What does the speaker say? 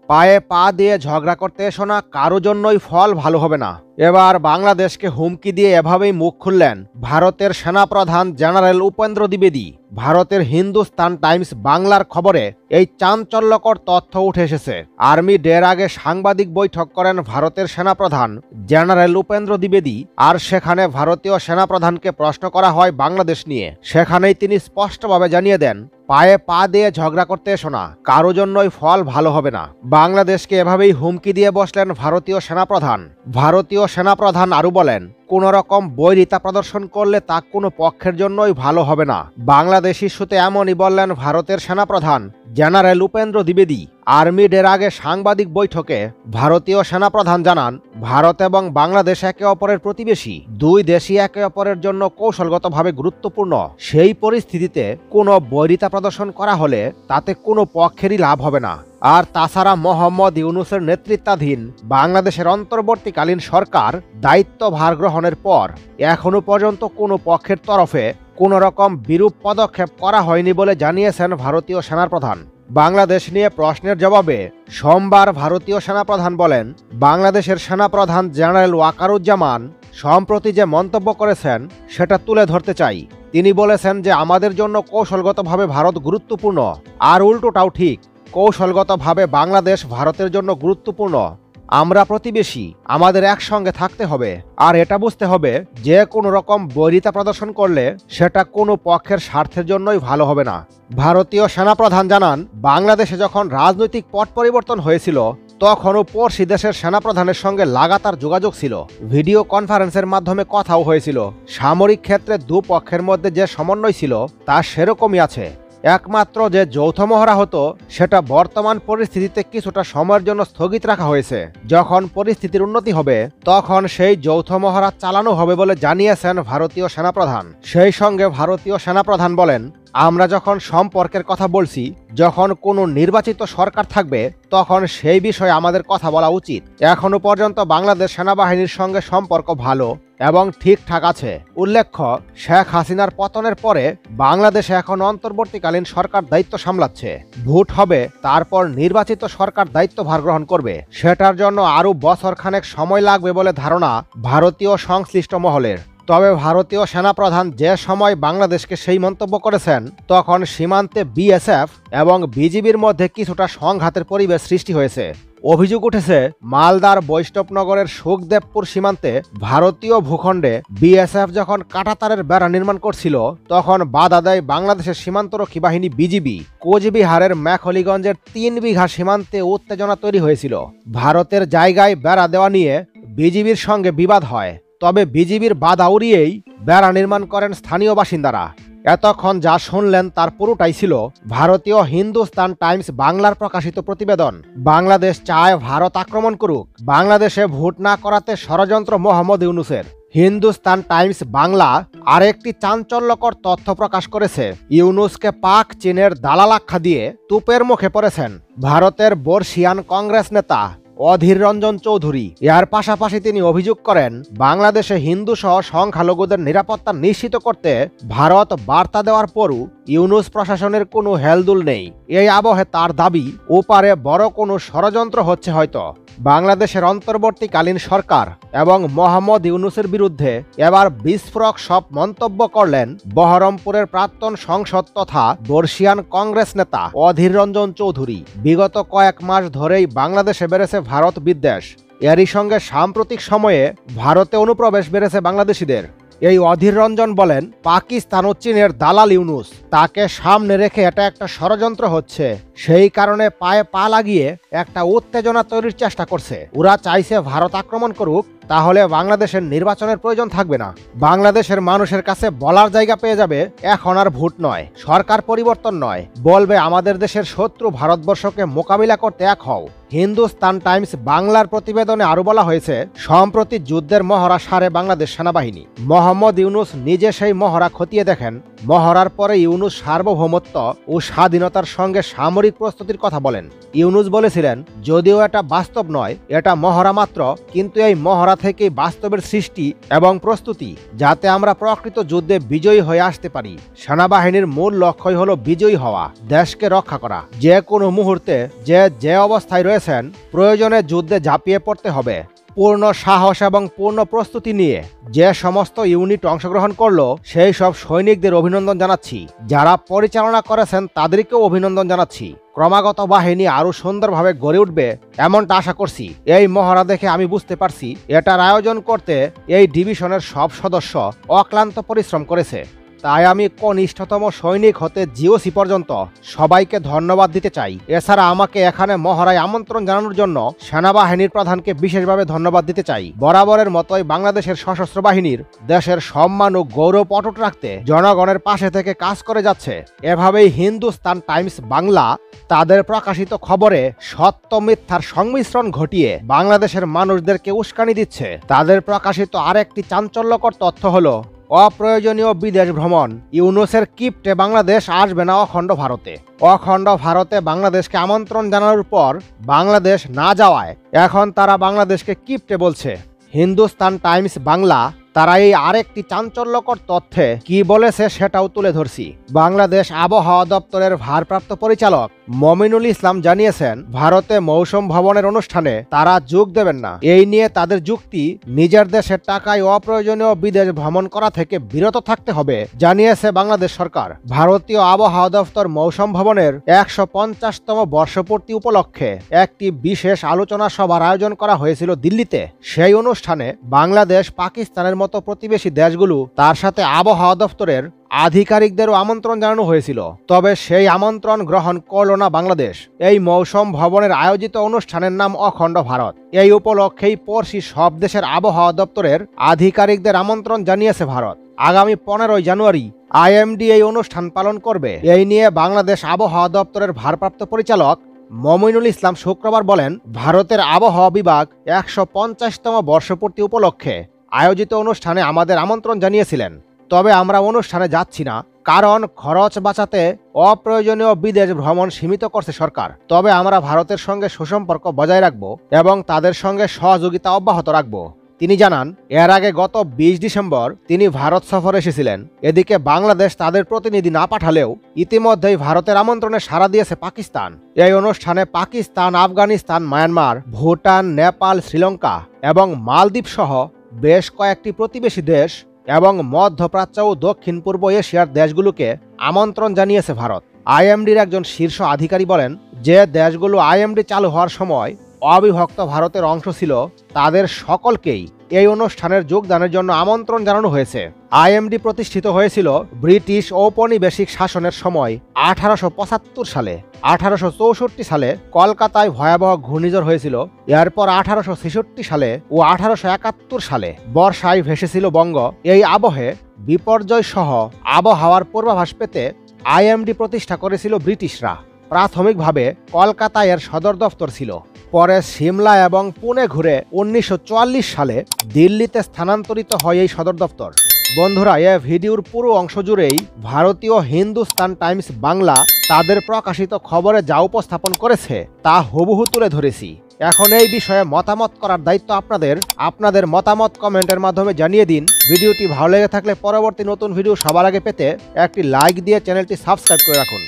পায়ে পা দিয়ে ঝগড়া করতে এসো না, কারো জন্যই ফল ভালো হবে না। এবার বাংলাদেশকে হুমকি দিয়ে এভাবেই মুখ খুললেন ভারতের সেনাপ্রধান জেনারেল উপেন্দ্র দ্বিবেদী। ভারতের হিন্দুস্তান টাইমস বাংলার খবরে এই চাঞ্চল্যকর তথ্য উঠে এসেছে। আর্মি ডের আগে সাংবাদিক বৈঠক করেন ভারতের সেনাপ্রধান জেনারেল উপেন্দ্র দ্বিবেদী, আর সেখানে ভারতীয় সেনাপ্রধানকে প্রশ্ন করা হয় বাংলাদেশ নিয়ে। সেখানেই তিনি স্পষ্টভাবে জানিয়ে দেন, পায়ে পা দিয়ে ঝগড়া করতে এসো না, কারো জন্যই ফল ভালো হবে না। বাংলাদেশকে এভাবেই হুমকি দিয়ে বসলেন ভারতীয় সেনাপ্রধান। ভারতীয় সেনাপ্রধান আরও বলেন, কোন রকম বৈরিতা প্রদর্শন করলে তা কোনো পক্ষের জন্যই ভালো হবে না। বাংলাদেশ ইস্যুতে এমনই বললেন ভারতের সেনাপ্রধান জেনারেল উপেন্দ্র দ্বিবেদী। আর্মি ডের আগে সাংবাদিক বৈঠকে ভারতীয় সেনাপ্রধান জানান, ভারত এবং বাংলাদেশ একে অপরের প্রতিবেশী, দুই দেশই একে অপরের জন্য কৌশলগতভাবে গুরুত্বপূর্ণ। সেই পরিস্থিতিতে কোনো বৈরিতা প্রদর্শন করা হলে তাতে কোনো পক্ষেরই লাভ হবে না। আর তাছাড়া মোহাম্মদ ইউনূসের নেতৃত্বাধীন বাংলাদেশের অন্তর্বর্তীকালীন সরকার দায়িত্বভার গ্রহণের পর এখনো পর্যন্ত কোনো পক্ষের তরফে কোনো রকম বিরূপ পদক্ষেপ করা হয়নি বলে জানিয়েছেন ভারতীয় সেনাপ্রধান। বাংলাদেশ নিয়ে প্রশ্নের জবাবে সোমবার ভারতীয় সেনাপ্রধান বলেন, বাংলাদেশের সেনাপ্রধান জেনারেল ওয়াকারুজ্জামান সম্প্রতি যে মন্তব্য করেছেন সেটা তুলে ধরতে চাই। তিনি বলেছেন যে আমাদের জন্য কৌশলগতভাবে ভারত গুরুত্বপূর্ণ, আর উল্টোটাও ঠিক। কৌশলগতভাবে বাংলাদেশ ভারতের জন্য গুরুত্বপূর্ণ। আমরা প্রতিবেশী, আমাদের একসঙ্গে থাকতে হবে। আর এটা বুঝতে হবে যে কোনো রকম বৈরিতা প্রদর্শন করলে সেটা কোনো পক্ষের স্বার্থের জন্যই ভালো হবে না। ভারতীয় সেনাপ্রধান জানান, বাংলাদেশে যখন রাজনৈতিক পট পরিবর্তন হয়েছিল তখনও পড়শি দেশের সেনাপ্রধানের সঙ্গে লাগাতার যোগাযোগ ছিল, ভিডিও কনফারেন্সের মাধ্যমে কথাও হয়েছিল। সামরিক ক্ষেত্রে দুপক্ষের মধ্যে যে সমন্বয় ছিল তা সেরকমই আছে। একমাত্র যে যৌথ মহড়া হতো সেটা বর্তমান পরিস্থিতিতে কিছুটা সময়ের জন্য স্থগিত রাখা হয়েছে। যখন পরিস্থিতির উন্নতি হবে তখন সেই যৌথ মহড়া চালানো হবে বলে জানিয়েছেন ভারতীয় সেনাপ্রধান। সেই সঙ্গে ভারতীয় সেনাপ্রধান বলেন, আমরা যখন সম্পর্কের কথা বলছি, যখন কোনো নির্বাচিত সরকার থাকবে তখন সেই বিষয়ে আমাদের কথা বলা উচিত। এখনো পর্যন্ত বাংলাদেশ সেনাবাহিনীর সঙ্গে সম্পর্ক ভালো এবং ঠিকঠাক আছে। উল্লেখ্য, শেখ হাসিনার পতনের পরে বাংলাদেশে এখন অন্তর্বর্তীকালীন সরকার দায়িত্ব সামলাচ্ছে। ভোট হবে, তারপর নির্বাচিত সরকার দায়িত্বভার গ্রহণ করবে। সেটার জন্য আরও বছরখানেক সময় লাগবে বলে ধারণা ভারতীয় সংশ্লিষ্ট মহলের। তবে ভারতীয় সেনাপ্রধান যে সময় বাংলাদেশকে সেই মন্তব্য করেছেন তখন সীমান্তে বিএসএফ এবং বিজিবির মধ্যে কিছুটা সংঘাতের পরিবেশ সৃষ্টি হয়েছে। অভিযোগ উঠেছে, মালদার বৈষ্ণবনগরের সুখদেবপুর সীমান্তে ভারতীয় ভূখণ্ডে বিএসএফ যখন কাঁটাতারের বেড়া নির্মাণ করছিল তখন বাধা দেয় বাংলাদেশের সীমান্তরক্ষী বাহিনী বিজিবি। কোচবিহারের মেখলিগঞ্জের 3 বিঘা সীমান্তে উত্তেজনা তৈরি হয়েছিল। ভারতের জায়গায় বেড়া দেওয়া নিয়ে বিজিবির সঙ্গে বিবাদ হয়, তবে বিজিবির বাধা উড়িয়েই বেড়া নির্মাণ করেন স্থানীয় বাসিন্দারা। এতক্ষণ যা শুনলেন তার পুরোটাই ছিল ভারতীয় হিন্দুস্তান টাইমস বাংলার প্রকাশিত প্রতিবেদন। বাংলাদেশ চায় ভারত আক্রমণ করুক, বাংলাদেশে ভোট না করাতে ষড়যন্ত্র মোহাম্মদ ইউনূসের। হিন্দুস্তান টাইমস বাংলা আরেকটি চাঞ্চল্যকর তথ্য প্রকাশ করেছে। ইউনূসকে পাক চীনের দালাল আখ্যা দিয়ে তুপের মুখে পড়েছেন ভারতের বর্ষিয়ান কংগ্রেস নেতা অধীর রঞ্জন চৌধুরী। এর পাশাপাশি তিনি অভিযোগ করেন, বাংলাদেশে হিন্দু সহ সংখ্যালঘুদের নিরাপত্তা নিশ্চিত করতে ভারত বার্তা দেওয়ার পরও ইউনূস প্রশাসনের কোনো হেলদুল নেই। এই আবহে তার দাবি, ওপারে বড় কোনো ষড়যন্ত্র হচ্ছে হয়তো। বাংলাদেশের অন্তর্বর্তীকালীন সরকার এবং মোহাম্মদ ইউনূসের বিরুদ্ধে এবার বিস্ফোরক সব মন্তব্য করলেন বহরমপুরের প্রাক্তন সংসদ তথা বর্ষিয়ান কংগ্রেস নেতা অধীর রঞ্জন চৌধুরী। বিগত কয়েক মাস ধরেই বাংলাদেশে বেড়েছে ভারত বিদ্বেষ। এরই সঙ্গে সাম্প্রতিক সময়ে ভারতে অনুপ্রবেশ বেড়েছে বাংলাদেশিদের। এই অধীর রঞ্জন বলেন, পাকিস্তান ও চীনের দালাল ইউনূস, তাকে সামনে রেখে এটা একটা ষড়যন্ত্র হচ্ছে। সেই কারণে পায়ে পা লাগিয়ে একটা উত্তেজনা তৈরির চেষ্টা করছে। ওরা চাইছে ভারত আক্রমণ করুক, তাহলে বাংলাদেশের নির্বাচনের প্রয়োজন থাকবে না। বাংলাদেশের মানুষের কাছে বলার জায়গা পেয়ে যাবে, এখন আর ভোট নয়, সরকার পরিবর্তন নয়, বলবে আমাদের দেশের শত্রু ভারতবর্ষকে মোকাবিলা করতে এক হও। হিন্দুস্তান টাইমস বাংলার প্রতিবেদনে আরও বলা হয়েছে, সম্প্রতি যুদ্ধের মহড়া সারে বাংলাদেশ সেনাবাহিনী। মোহাম্মদ ইউনূস নিজে সেই মহড়া খতিয়ে দেখেন। মহড়ার পরে ইউনূস সার্বভৌমত্ব ও স্বাধীনতার সঙ্গে সামরিক প্রস্তুতির কথা বলেন। ইউনূস বলেছিলেন, যদিও এটা বাস্তব নয়, এটা মহড়া মাত্র, কিন্তু এই মহড়া থেকেই বাস্তবের সৃষ্টি এবং প্রস্তুতি, যাতে আমরা প্রকৃত যুদ্ধে বিজয়ী হয়ে আসতে পারি। সেনাবাহিনীর মূল লক্ষ্যই হলো বিজয়ী হওয়া, দেশকে রক্ষা করা। যে কোনো মুহূর্তে যে অবস্থায় রয়েছেন, প্রয়োজনে যুদ্ধে ঝাঁপিয়ে পড়তে হবে। পূর্ণ সাহস এবং পূর্ণ প্রস্তুতি নিয়ে যে সমস্ত ইউনিট অংশগ্রহণ করলো, সেই সব সৈনিকদের অভিনন্দন জানাচ্ছি। যারা পরিচালনা করেছেন তাদেরকেও অভিনন্দন জানাচ্ছি। ক্রমাগত বাহিনী আরো সুন্দরভাবে গড়ে উঠবে এমনটা আশা করছি। এই মহড়া দেখে আমি বুঝতে পারছি এটার আয়োজন করতে এই ডিভিশনের সব সদস্য অক্লান্ত পরিশ্রম করেছে। তাই আমি কনিষ্ঠতম সৈনিক হতে জিওসি পর্যন্ত সবাইকে ধন্যবাদ দিতে চাই। এছাড়া আমাকে এখানে মহড়ায় আমন্ত্রণ জানানোর জন্য সেনাবাহিনীর প্রধানকে বিশেষভাবে ধন্যবাদ দিতে চাই। বরাবরের মতোই বাংলাদেশের সশস্ত্র বাহিনীর দেশের সম্মান ও গৌরব অটুট রাখতে জনগণের পাশে থেকে কাজ করে যাচ্ছে। এভাবেই হিন্দুস্তান টাইমস বাংলা তাদের প্রকাশিত খবরে সত্য মিথ্যার সংমিশ্রণ ঘটিয়ে বাংলাদেশের মানুষদেরকে উস্কানি দিচ্ছে। তাদের প্রকাশিত আরেকটি চাঞ্চল্যকর তথ্য হলো অপ্রয়োজনীয় বিদেশ ভ্রমণ। ইউনূসের কিপ্টে বাংলাদেশ আসবে না অখণ্ড ভারতে। অখণ্ড ভারতে বাংলাদেশকে আমন্ত্রণ জানানোর পর বাংলাদেশ না যাওয়ায় এখন তারা বাংলাদেশকে কিপ্টে বলছে। হিন্দুস্তান টাইমস বাংলা তারা এই আরেকটি চাঞ্চল্যকর তথ্যে কি বলেছে সেটাও তুলে ধরছি। বাংলাদেশ আবহাওয়া দপ্তরের ভারপ্রাপ্ত পরিচালক মমিনুল ইসলাম জানিয়েছেন, ভারতে মৌসুম ভবনের অনুষ্ঠানে তারা যোগ দেবেন না। এই নিয়ে তাদের যুক্তি, নিজের দেশের টাকায় অপ্রয়োজনীয় বিদেশ ভ্রমণ করা থেকে বিরত থাকতে হবে, জানিয়েছে বাংলাদেশ সরকার। ভারতীয় আবহাওয়া দপ্তর মৌসুম ভবনের ১৫০তম বর্ষপূর্তি উপলক্ষে একটি বিশেষ আলোচনা সভার আয়োজন করা হয়েছিল দিল্লিতে। সেই অনুষ্ঠানে বাংলাদেশ, পাকিস্তানের মতো প্রতিবেশী দেশগুলো তার সাথে আবহাওয়া দপ্তরের আধিকারিকদেরও আমন্ত্রণ জানানো হয়েছিল। তবে সেই আমন্ত্রণ গ্রহণ করল না বাংলাদেশ। এই মৌসুম ভবনের আয়োজিত অনুষ্ঠানের নাম অখণ্ড ভারত। এই উপলক্ষেই পড়শি সব দেশের আবহাওয়া দপ্তরের আধিকারিকদের আমন্ত্রণ জানিয়েছে ভারত। আগামী 15ই জানুয়ারি আইএমডি এই অনুষ্ঠান পালন করবে। এই নিয়ে বাংলাদেশ আবহাওয়া দপ্তরের ভারপ্রাপ্ত পরিচালক মমিনুল ইসলাম শুক্রবার বলেন, ভারতের আবহাওয়া বিভাগ ১৫০তম বর্ষপূর্তি উপলক্ষে আয়োজিত অনুষ্ঠানে আমাদের আমন্ত্রণ জানিয়েছিলেন। তবে আমরা অনুষ্ঠানে যাচ্ছি না, কারণ খরচ বাঁচাতে অপ্রয়োজনীয় বিদেশ ভ্রমণ সীমিত করছে সরকার। তবে আমরা ভারতের সঙ্গে সুসম্পর্ক বজায় রাখব এবং তাদের সঙ্গে সহযোগিতা অব্যাহত রাখব। তিনি জানান, এর আগে গত ২০ ডিসেম্বর তিনি ভারত সফরে এসেছিলেন। এদিকে বাংলাদেশ তাদের প্রতিনিধি না পাঠালেও ইতিমধ্যেই ভারতের আমন্ত্রণে সাড়া দিয়েছে পাকিস্তান। এই অনুষ্ঠানে পাকিস্তান, আফগানিস্তান, মায়ানমার, ভুটান, নেপাল, শ্রীলঙ্কা এবং মালদ্বীপ সহ বেশ কয়েকটি প্রতিবেশী দেশ এবং মধ্যপ্রাচ্য ও দক্ষিণ পূর্ব এশিয়ার দেশগুলোকে আমন্ত্রণ জানিয়েছে ভারত। আইএমডির একজন শীর্ষ আধিকারিক বলেন, যে দেশগুলো আইএমডি চালু হওয়ার সময় অবিভক্ত ভারতের অংশ ছিল, তাদের সকলকেই এই অনুষ্ঠানের যোগদানের জন্য আমন্ত্রণ জানানো হয়েছে। আইএমডি প্রতিষ্ঠিত হয়েছিল ব্রিটিশ ঔপনিবেশিক শাসনের সময় 1875 সালে। 1864 সালে কলকাতায় ভয়াবহ ঘূর্ণিঝড় হয়েছিল। এরপর 1866 সালে ও 1871 সালে বর্ষায় ভেসেছিল বঙ্গ। এই আবহে বিপর্যয় সহ আবহাওয়ার পূর্বাভাস পেতে আইএমডি প্রতিষ্ঠা করেছিল ব্রিটিশরা। প্রাথমিকভাবে কলকাতায় এর সদর দফতর ছিল। পরে সিমলা এবং পুনে ঘুরে 1944 সালে দিল্লিতে স্থানান্তরিত হয় এই সদর দফতর। বন্ধুরা, এ ভিডিওর পুরো অংশ জুড়েই ভারতীয় হিন্দুস্তান টাইমস বাংলা তাদের প্রকাশিত খবরে যা উপস্থাপন করেছে তা হুবহু তুলে ধরেছি। এখন এই বিষয়ে মতামত করার দায়িত্ব আপনাদের। আপনাদের মতামত কমেন্টের মাধ্যমে জানিয়ে দিন। ভিডিওটি ভালো লেগে থাকলে পরবর্তী নতুন ভিডিও সবার আগে পেতে একটি লাইক দিয়ে চ্যানেলটি সাবস্ক্রাইব করে রাখুন।